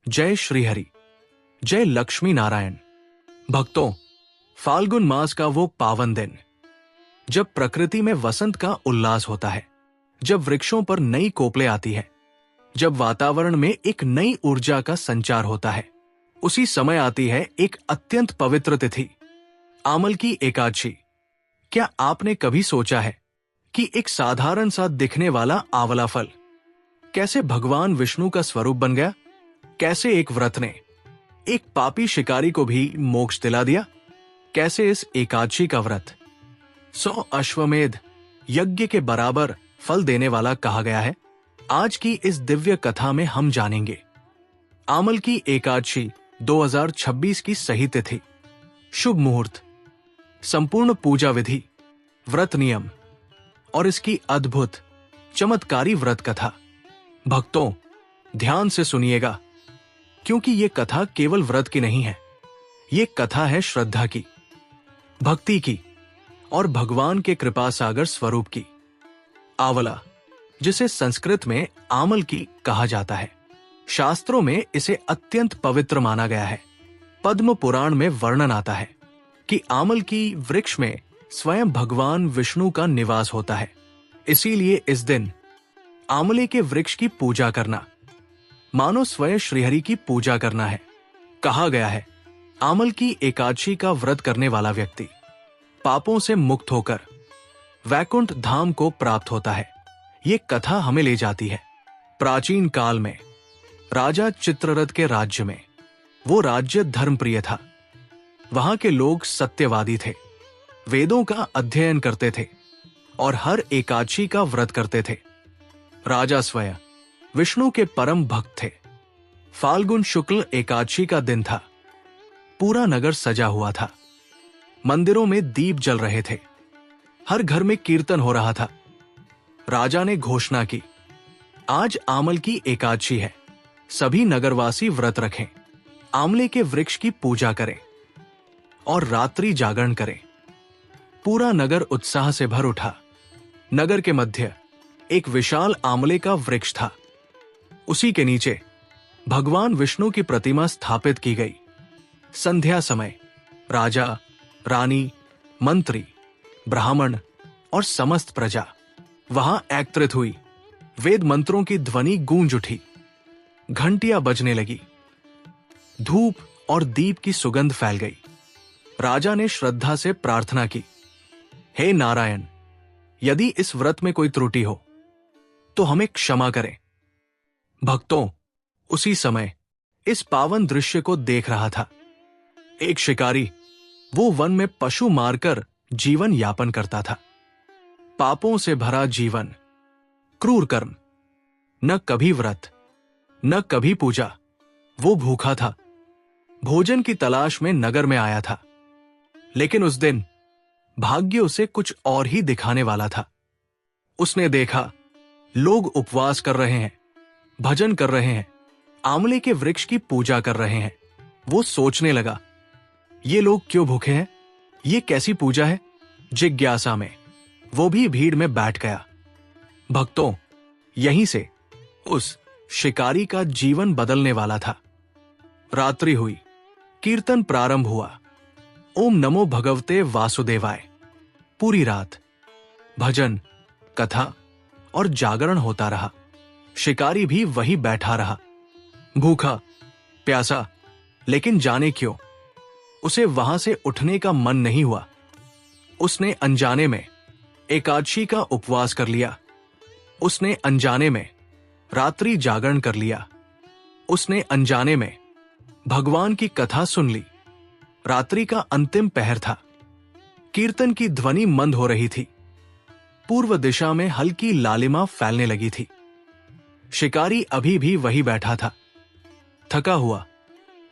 जय श्रीहरि, जय लक्ष्मी नारायण। भक्तों, फाल्गुन मास का वो पावन दिन जब प्रकृति में वसंत का उल्लास होता है, जब वृक्षों पर नई कोपलें आती है, जब वातावरण में एक नई ऊर्जा का संचार होता है, उसी समय आती है एक अत्यंत पवित्र तिथि, आमल की एकादशी। क्या आपने कभी सोचा है कि एक साधारण सा दिखने वाला आंवला फल कैसे भगवान विष्णु का स्वरूप बन गया? कैसे एक व्रत ने एक पापी शिकारी को भी मोक्ष दिला दिया? कैसे इस एकादशी का व्रत 100 अश्वमेध यज्ञ के बराबर फल देने वाला कहा गया है? आज की इस दिव्य कथा में हम जानेंगे। आमल की एकादशी 2026 की सही तिथि, शुभ मुहूर्त, संपूर्ण पूजा विधि, व्रत नियम और इसकी अद्भुत चमत्कारी व्रत कथा। भक्तों, ध्यान से सुनिएगा, क्योंकि ये कथा केवल व्रत की नहीं है, ये कथा है श्रद्धा की, भक्ति की और भगवान के कृपा सागर स्वरूप की। आंवला, जिसे संस्कृत में आमल की कहा जाता है, शास्त्रों में इसे अत्यंत पवित्र माना गया है। पद्म पुराण में वर्णन आता है कि आमल की वृक्ष में स्वयं भगवान विष्णु का निवास होता है। इसीलिए इस दिन आंवले के वृक्ष की पूजा करना मानो स्वयं श्रीहरि की पूजा करना है। कहा गया है, आमल की एकादशी का व्रत करने वाला व्यक्ति पापों से मुक्त होकर वैकुंठ धाम को प्राप्त होता है। ये कथा हमें ले जाती है प्राचीन काल में राजा चित्ररथ के राज्य में। वो राज्य धर्मप्रिय था। वहां के लोग सत्यवादी थे, वेदों का अध्ययन करते थे और हर एकादशी का व्रत करते थे। राजा स्वयं विष्णु के परम भक्त थे। फाल्गुन शुक्ल एकादशी का दिन था। पूरा नगर सजा हुआ था। मंदिरों में दीप जल रहे थे। हर घर में कीर्तन हो रहा था। राजा ने घोषणा की, आज आमल की एकादशी है, सभी नगरवासी व्रत रखें, आंवले के वृक्ष की पूजा करें और रात्रि जागरण करें। पूरा नगर उत्साह से भर उठा। नगर के मध्य एक विशाल आंवले का वृक्ष था। उसी के नीचे भगवान विष्णु की प्रतिमा स्थापित की गई। संध्या समय राजा, रानी, मंत्री, ब्राह्मण और समस्त प्रजा वहां एकत्रित हुई। वेद मंत्रों की ध्वनि गूंज उठी। घंटियां बजने लगी। धूप और दीप की सुगंध फैल गई। राजा ने श्रद्धा से प्रार्थना की, हे नारायण, यदि इस व्रत में कोई त्रुटि हो तो हमें क्षमा करें। भक्तों, उसी समय इस पावन दृश्य को देख रहा था एक शिकारी। वो वन में पशु मारकर जीवन यापन करता था। पापों से भरा जीवन, क्रूर कर्म, न कभी व्रत, न कभी पूजा। वो भूखा था। भोजन की तलाश में नगर में आया था। लेकिन उस दिन भाग्य उसे कुछ और ही दिखाने वाला था। उसने देखा, लोग उपवास कर रहे हैं, भजन कर रहे हैं, आंवले के वृक्ष की पूजा कर रहे हैं। वो सोचने लगा, ये लोग क्यों भूखे हैं? ये कैसी पूजा है? जिज्ञासा में वो भी भीड़ में बैठ गया। भक्तों, यहीं से उस शिकारी का जीवन बदलने वाला था। रात्रि हुई, कीर्तन प्रारंभ हुआ। ओम नमो भगवते वासुदेवाय। पूरी रात भजन, कथा और जागरण होता रहा। शिकारी भी वही बैठा रहा, भूखा प्यासा, लेकिन जाने क्यों उसे वहां से उठने का मन नहीं हुआ। उसने अनजाने में एकादशी का उपवास कर लिया। उसने अनजाने में रात्रि जागरण कर लिया। उसने अनजाने में भगवान की कथा सुन ली। रात्रि का अंतिम पहर था। कीर्तन की ध्वनि मंद हो रही थी। पूर्व दिशा में हल्की लालिमा फैलने लगी थी। शिकारी अभी भी वही बैठा था, थका हुआ,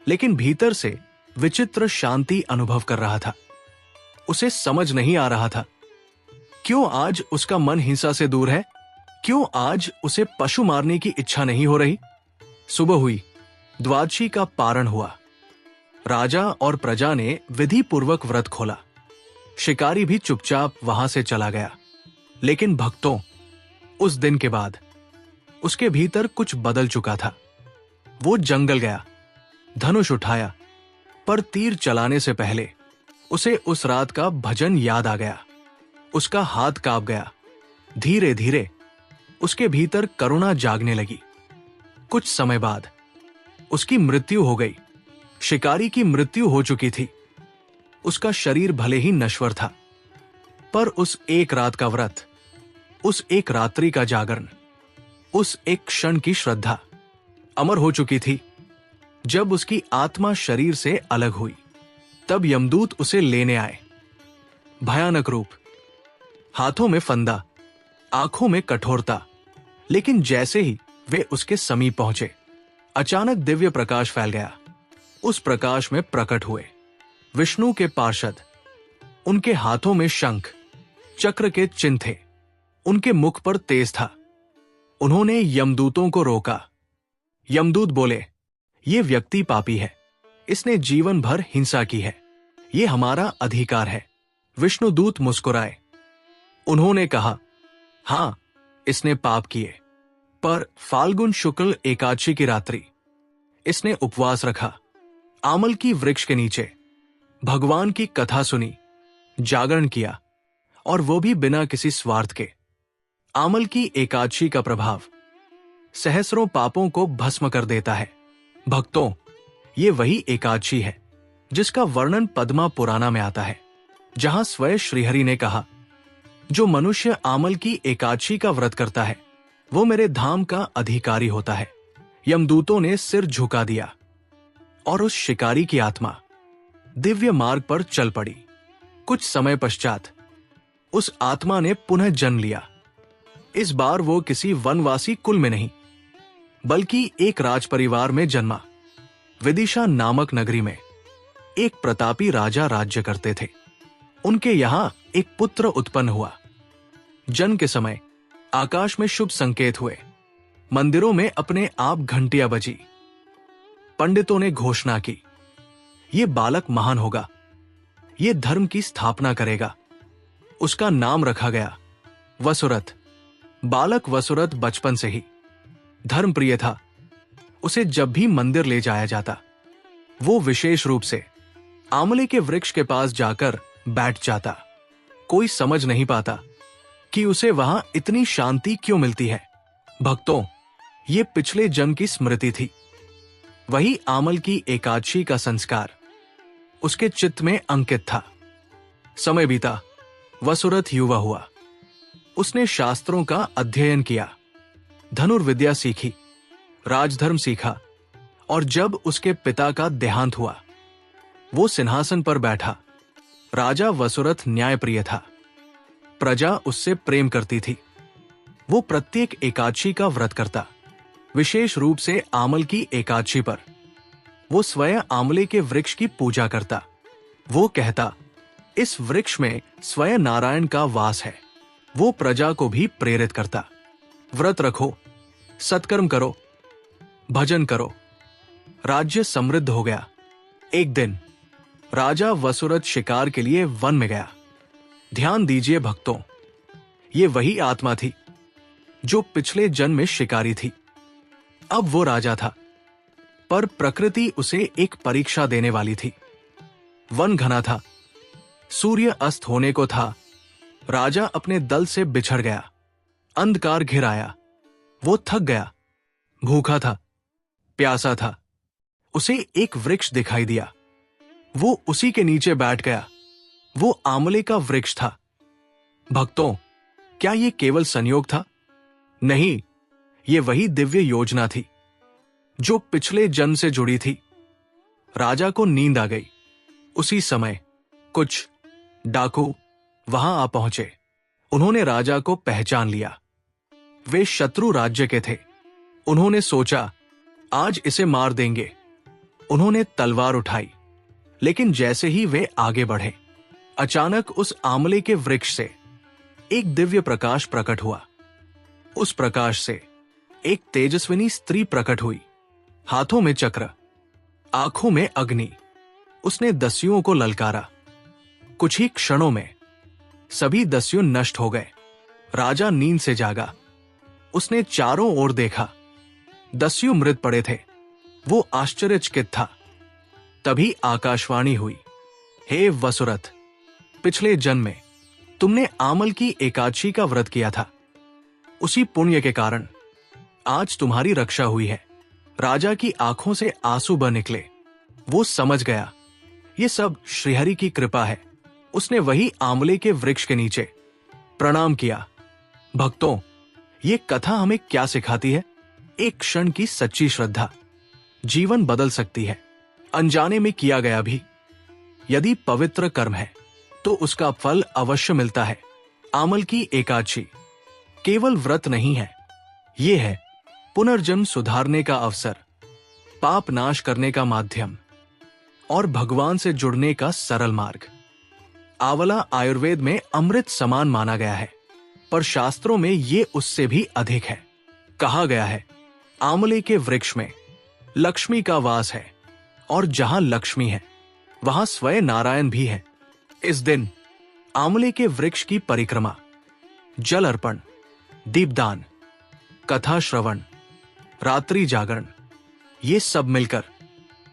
लेकिन भीतर से विचित्र शांति अनुभव कर रहा था। उसे समझ नहीं आ रहा था, क्यों आज उसका मन हिंसा से दूर है? क्यों आज उसे पशु मारने की इच्छा नहीं हो रही? सुबह हुई, द्वादशी का पारण हुआ। राजा और प्रजा ने विधि पूर्वक व्रत खोला। शिकारी भी चुपचाप वहां से चला गया। लेकिन भक्तों, उस दिन के बाद उसके भीतर कुछ बदल चुका था। वो जंगल गया, धनुष उठाया, पर तीर चलाने से पहले उसे उस रात का भजन याद आ गया। उसका हाथ कांप गया। धीरे धीरे उसके भीतर करुणा जागने लगी। कुछ समय बाद उसकी मृत्यु हो गई। शिकारी की मृत्यु हो चुकी थी। उसका शरीर भले ही नश्वर था, पर उस एक रात का व्रत, उस एक रात्रि का जागरण, उस एक क्षण की श्रद्धा अमर हो चुकी थी। जब उसकी आत्मा शरीर से अलग हुई, तब यमदूत उसे लेने आए। भयानक रूप, हाथों में फंदा, आंखों में कठोरता। लेकिन जैसे ही वे उसके समीप पहुंचे, अचानक दिव्य प्रकाश फैल गया। उस प्रकाश में प्रकट हुए विष्णु के पार्षद। उनके हाथों में शंख चक्र के चिन्ह थे। उनके मुख पर तेज था। उन्होंने यमदूतों को रोका। यमदूत बोले, ये व्यक्ति पापी है, इसने जीवन भर हिंसा की है, ये हमारा अधिकार है। विष्णुदूत मुस्कुराए। उन्होंने कहा, हां, इसने पाप किए, पर फाल्गुन शुक्ल एकादशी की रात्रि इसने उपवास रखा, आमल की वृक्ष के नीचे भगवान की कथा सुनी, जागरण किया, और वो भी बिना किसी स्वार्थ के। आमल की एकादशी का प्रभाव सहस्रों पापों को भस्म कर देता है। भक्तों, ये वही एकादशी है जिसका वर्णन पद्मा पुराना में आता है, जहां स्वयं श्रीहरि ने कहा, जो मनुष्य आमल की एकादशी का व्रत करता है वो मेरे धाम का अधिकारी होता है। यमदूतों ने सिर झुका दिया और उस शिकारी की आत्मा दिव्य मार्ग पर चल पड़ी। कुछ समय पश्चात उस आत्मा ने पुनः जन्म लिया। इस बार वो किसी वनवासी कुल में नहीं, बल्कि एक राजपरिवार में जन्मा। विदिशा नामक नगरी में एक प्रतापी राजा राज्य करते थे। उनके यहां एक पुत्र उत्पन्न हुआ। जन्म के समय आकाश में शुभ संकेत हुए। मंदिरों में अपने आप घंटियां बजी। पंडितों ने घोषणा की, ये बालक महान होगा, ये धर्म की स्थापना करेगा। उसका नाम रखा गया वसुरथ। बालक वसुरथ बचपन से ही धर्मप्रिय था। उसे जब भी मंदिर ले जाया जाता, वो विशेष रूप से आंवले के वृक्ष के पास जाकर बैठ जाता। कोई समझ नहीं पाता कि उसे वहां इतनी शांति क्यों मिलती है। भक्तों, ये पिछले जन्म की स्मृति थी। वही आमल की एकादशी का संस्कार उसके चित्त में अंकित था। समय बीता, वसुरथ युवा हुआ। उसने शास्त्रों का अध्ययन किया, धनुर्विद्या सीखी, राजधर्म सीखा, और जब उसके पिता का देहांत हुआ, वो सिंहासन पर बैठा। राजा वसुरथ न्यायप्रिय था। प्रजा उससे प्रेम करती थी। वो प्रत्येक एकादशी का व्रत करता, विशेष रूप से आमल की एकादशी पर। वो स्वयं आंवले के वृक्ष की पूजा करता। वो कहता, इस वृक्ष में स्वयं नारायण का वास है। वो प्रजा को भी प्रेरित करता, व्रत रखो, सत्कर्म करो, भजन करो। राज्य समृद्ध हो गया। एक दिन राजा वसुरथ शिकार के लिए वन में गया। ध्यान दीजिए भक्तों, ये वही आत्मा थी जो पिछले जन्म में शिकारी थी। अब वो राजा था, पर प्रकृति उसे एक परीक्षा देने वाली थी। वन घना था, सूर्य अस्त होने को था। राजा अपने दल से बिछड़ गया। अंधकार घिर आया। वो थक गया, भूखा था, प्यासा था। उसे एक वृक्ष दिखाई दिया। वो उसी के नीचे बैठ गया। वो आंवले का वृक्ष था। भक्तों, क्या ये केवल संयोग था? नहीं, ये वही दिव्य योजना थी जो पिछले जन्म से जुड़ी थी। राजा को नींद आ गई। उसी समय कुछ डाकू वहां आ पहुंचे। उन्होंने राजा को पहचान लिया। वे शत्रु राज्य के थे। उन्होंने सोचा, आज इसे मार देंगे। उन्होंने तलवार उठाई, लेकिन जैसे ही वे आगे बढ़े, अचानक उस आंवले के वृक्ष से एक दिव्य प्रकाश प्रकट हुआ। उस प्रकाश से एक तेजस्विनी स्त्री प्रकट हुई, हाथों में चक्र, आंखों में अग्नि। उसने दस्युओं को ललकारा। कुछ ही क्षणों में सभी दस्यु नष्ट हो गए। राजा नींद से जागा। उसने चारों ओर देखा। दस्यु मृत पड़े थे। वो आश्चर्यचकित था। तभी आकाशवाणी हुई, हे वसुरथ, पिछले जन्म में तुमने आमल की एकादशी का व्रत किया था। उसी पुण्य के कारण आज तुम्हारी रक्षा हुई है। राजा की आंखों से आंसू बह निकले। वो समझ गया ये सब श्रीहरि की कृपा है। उसने वही आंवले के वृक्ष के नीचे प्रणाम किया। भक्तों, ये कथा हमें क्या सिखाती है? एक क्षण की सच्ची श्रद्धा जीवन बदल सकती है, अनजाने में किया गया भी। यदि पवित्र कर्म है तो उसका फल अवश्य मिलता है। आमल की एकादशी केवल व्रत नहीं है, ये है पुनर्जन्म सुधारने का अवसर, पाप नाश करने का माध्यम और भगवान से जुड़ने का सरल मार्ग। आंवला आयुर्वेद में अमृत समान माना गया है, पर शास्त्रों में ये उससे भी अधिक है। कहा गया है, आंवले के वृक्ष में लक्ष्मी का वास है, और जहां लक्ष्मी है वहां स्वयं नारायण भी है। इस दिन आंवले के वृक्ष की परिक्रमा, जल अर्पण, दीपदान, कथा श्रवण, रात्रि जागरण, ये सब मिलकर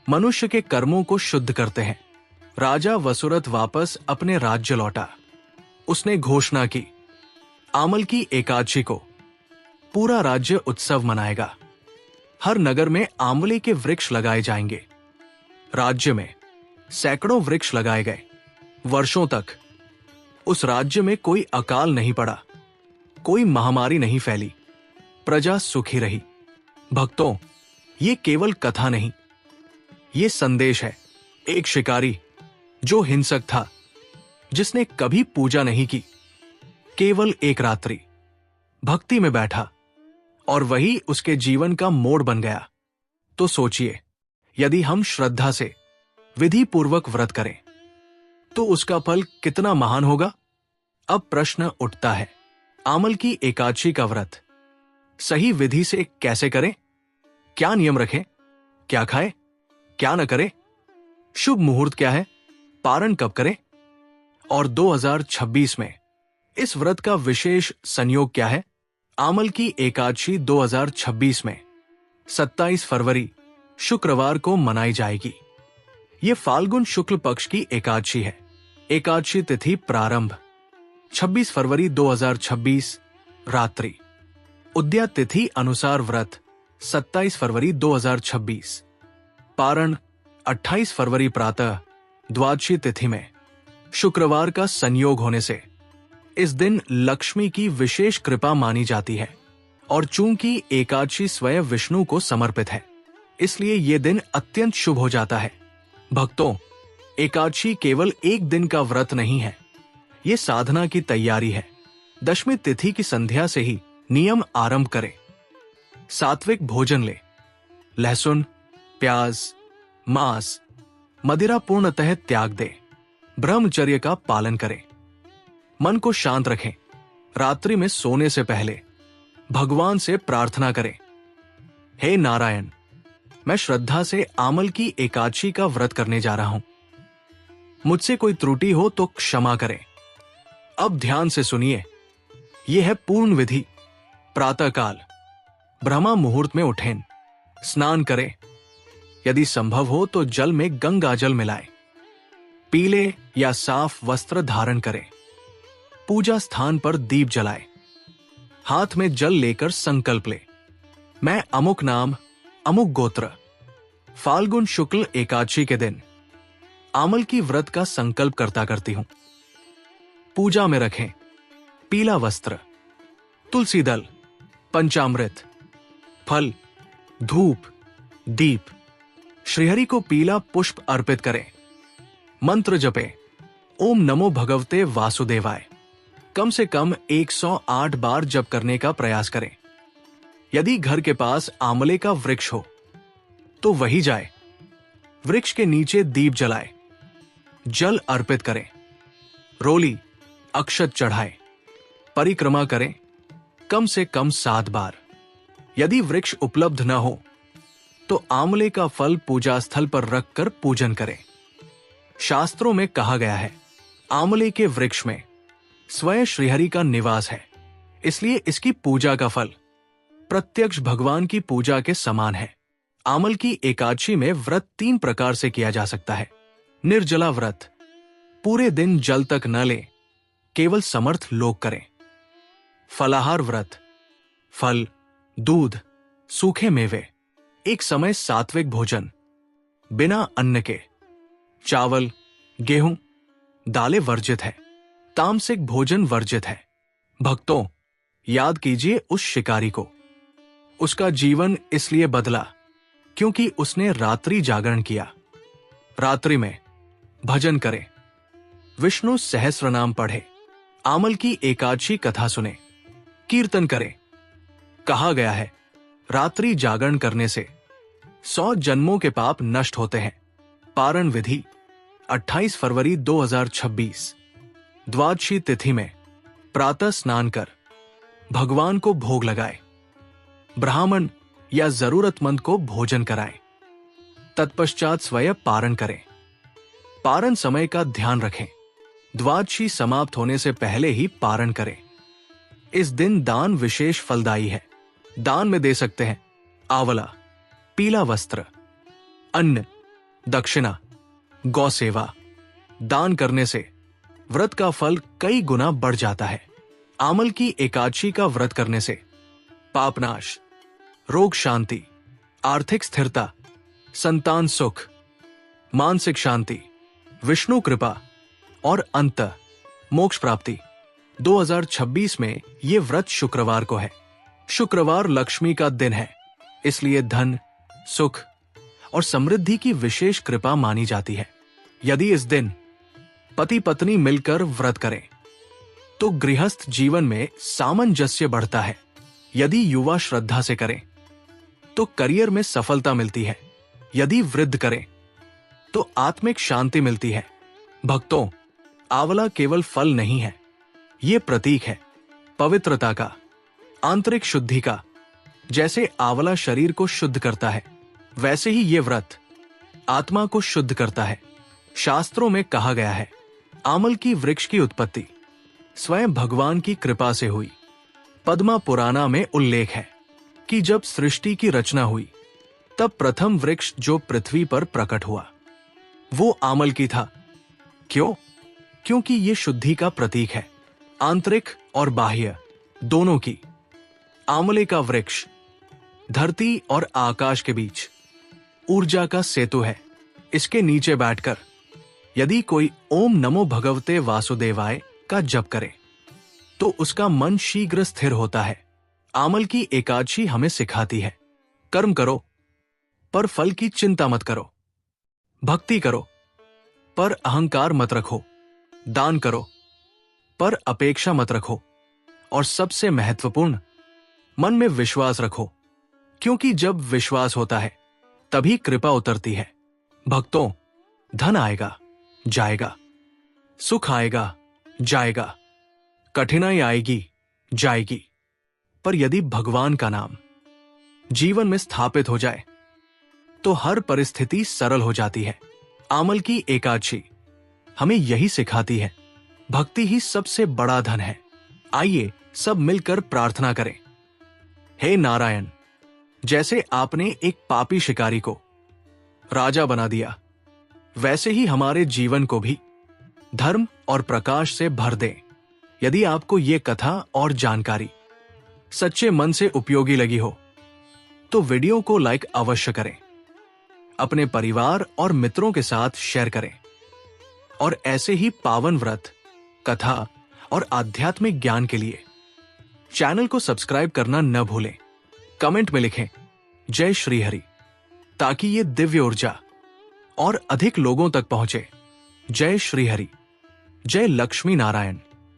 मनुष्य के कर्मों को शुद्ध करते हैं। राजा वसुरथ वापस अपने राज्य लौटा। उसने घोषणा की, आमल की एकादशी को पूरा राज्य उत्सव मनाएगा। हर नगर में आंवले के वृक्ष लगाए जाएंगे। राज्य में सैकड़ों वृक्ष लगाए गए। वर्षों तक उस राज्य में कोई अकाल नहीं पड़ा, कोई महामारी नहीं फैली, प्रजा सुखी रही। भक्तों, ये केवल कथा नहीं, ये संदेश है। एक शिकारी जो हिंसक था, जिसने कभी पूजा नहीं की, केवल एक रात्रि भक्ति में बैठा और वही उसके जीवन का मोड़ बन गया। तो सोचिए, यदि हम श्रद्धा से विधि पूर्वक व्रत करें तो उसका फल कितना महान होगा। अब प्रश्न उठता है, आमल की एकादशी का व्रत सही विधि से कैसे करें? क्या नियम रखें? क्या खाए, क्या न करें? शुभ मुहूर्त क्या है? पारण कब करें? और 2026 में इस व्रत का विशेष संयोग क्या है? आमल की एकादशी 2026 में 27 फरवरी शुक्रवार को मनाई जाएगी। ये फाल्गुन शुक्ल पक्ष की एकादशी है। एकादशी तिथि प्रारंभ 26 फरवरी 2026 रात्रि। उद्या तिथि अनुसार व्रत 27 फरवरी 2026। पारण 28 फरवरी प्रातः द्वादशी तिथि में। शुक्रवार का संयोग होने से इस दिन लक्ष्मी की विशेष कृपा मानी जाती है, और चूंकि एकादशी स्वयं विष्णु को समर्पित है, इसलिए यह दिन अत्यंत शुभ हो जाता है। भक्तों, एकादशी केवल एक दिन का व्रत नहीं है, ये साधना की तैयारी है। दशमी तिथि की संध्या से ही नियम आरंभ करें। सात्विक भोजन ले, लहसुन, प्याज, मांस, मदिरा पूर्णतः त्याग दे। ब्रह्मचर्य का पालन करें। मन को शांत रखें। रात्रि में सोने से पहले भगवान से प्रार्थना करें, हे नारायण, मैं श्रद्धा से आमल की एकादशी का व्रत करने जा रहा हूं। मुझसे कोई त्रुटि हो तो क्षमा करें। अब ध्यान से सुनिए, यह है पूर्ण विधि। प्रातःकाल ब्रह्मा मुहूर्त में उठें, स्नान करें। यदि संभव हो तो जल में गंगा जल मिलाएं। पीले या साफ वस्त्र धारण करें। पूजा स्थान पर दीप जलाएं। हाथ में जल लेकर संकल्प ले, मैं अमुक नाम, अमुक गोत्र, फाल्गुन शुक्ल एकादशी के दिन आमल की व्रत का संकल्प करता करती हूं। पूजा में रखें पीला वस्त्र, तुलसी दल, पंचामृत, फल, धूप, दीप। श्रीहरि को पीला पुष्प अर्पित करें। मंत्र जपें, ओम नमो भगवते वासुदेवाय। कम से कम 108 बार जप करने का प्रयास करें। यदि घर के पास आंवले का वृक्ष हो तो वही जाए। वृक्ष के नीचे दीप जलाए, जल अर्पित करें, रोली, अक्षत चढ़ाएं, परिक्रमा करें कम से कम 7 बार। यदि वृक्ष उपलब्ध न हो तो आंवले का फल पूजा स्थल पर रखकर पूजन करें। शास्त्रों में कहा गया है, आंवले के वृक्ष में स्वयं श्रीहरि का निवास है, इसलिए इसकी पूजा का फल प्रत्यक्ष भगवान की पूजा के समान है। आमल की एकादशी में व्रत 3 प्रकार से किया जा सकता है। निर्जला व्रत, पूरे दिन जल तक न लें, केवल समर्थ लोग करें। फलाहार व्रत, फल, दूध, सूखे मेवे, एक समय सात्विक भोजन, बिना अन्न के। चावल, गेहूं, दालें वर्जित है। तामसिक भोजन वर्जित है। भक्तों, याद कीजिए उस शिकारी को। उसका जीवन इसलिए बदला क्योंकि उसने रात्रि जागरण किया। रात्रि में भजन करें, विष्णु सहस्रनाम पढ़े, आमल की एकादशी कथा सुने, कीर्तन करें। कहा गया है, रात्रि जागरण करने से 100 जन्मों के पाप नष्ट होते हैं। पारण विधि, 28 फरवरी 2026, द्वादशी तिथि में प्रातः स्नान कर भगवान को भोग लगाए। ब्राह्मण या जरूरतमंद को भोजन कराएं। तत्पश्चात स्वयं पारण करें। पारण समय का ध्यान रखें। द्वादशी समाप्त होने से पहले ही पारण करें। इस दिन दान विशेष फलदायी है। दान में दे सकते हैं आंवला, पीला वस्त्र, अन्न, दक्षिणा, गौ सेवा। दान करने से व्रत का फल कई गुना बढ़ जाता है। आमल की एकादशी का व्रत करने से पापनाश, रोग शांति, आर्थिक स्थिरता, संतान सुख, मानसिक शांति, विष्णु कृपा और अंत मोक्ष प्राप्ति। 2026 में ये व्रत शुक्रवार को है। शुक्रवार लक्ष्मी का दिन है, इसलिए धन, सुख और समृद्धि की विशेष कृपा मानी जाती है। यदि इस दिन पति पत्नी मिलकर व्रत करें तो गृहस्थ जीवन में सामंजस्य बढ़ता है। यदि युवा श्रद्धा से करें तो करियर में सफलता मिलती है। यदि वृद्ध करें तो आत्मिक शांति मिलती है। भक्तों, आंवला केवल फल नहीं है, ये प्रतीक है पवित्रता का, आंतरिक शुद्धि का। जैसे आंवला शरीर को शुद्ध करता है, वैसे ही ये व्रत आत्मा को शुद्ध करता है। शास्त्रों में कहा गया है, आमल की वृक्ष की उत्पत्ति स्वयं भगवान की कृपा से हुई। पद्मा पुराना में उल्लेख है कि जब सृष्टि की रचना हुई तब प्रथम वृक्ष जो पृथ्वी पर प्रकट हुआ वो आमल की था। क्यों? क्योंकि ये शुद्धि का प्रतीक है, आंतरिक और बाह्य दोनों की। आंवले का वृक्ष धरती और आकाश के बीच ऊर्जा का सेतु है। इसके नीचे बैठकर यदि कोई ओम नमो भगवते वासुदेवाय का जप करे तो उसका मन शीघ्र स्थिर होता है। आमल की एकादशी हमें सिखाती है, कर्म करो पर फल की चिंता मत करो। भक्ति करो पर अहंकार मत रखो। दान करो पर अपेक्षा मत रखो। और सबसे महत्वपूर्ण, मन में विश्वास रखो, क्योंकि जब विश्वास होता है तभी कृपा उतरती है। भक्तों, धन आएगा, जाएगा, सुख आएगा, जाएगा, कठिनाई आएगी, जाएगी, पर यदि भगवान का नाम जीवन में स्थापित हो जाए तो हर परिस्थिति सरल हो जाती है। आमल की एकादशी हमें यही सिखाती है, भक्ति ही सबसे बड़ा धन है। आइए सब मिलकर प्रार्थना करें। हे नारायण, जैसे आपने एक पापी शिकारी को राजा बना दिया, वैसे ही हमारे जीवन को भी धर्म और प्रकाश से भर दें। यदि आपको ये कथा और जानकारी सच्चे मन से उपयोगी लगी हो तो वीडियो को लाइक अवश्य करें, अपने परिवार और मित्रों के साथ शेयर करें और ऐसे ही पावन व्रत, कथा और आध्यात्मिक ज्ञान के लिए चैनल को सब्सक्राइब करना न भूलें। कमेंट में लिखें जय श्री हरि, ताकि ये दिव्य ऊर्जा और अधिक लोगों तक पहुंचे। जय श्री हरि, जय लक्ष्मी नारायण।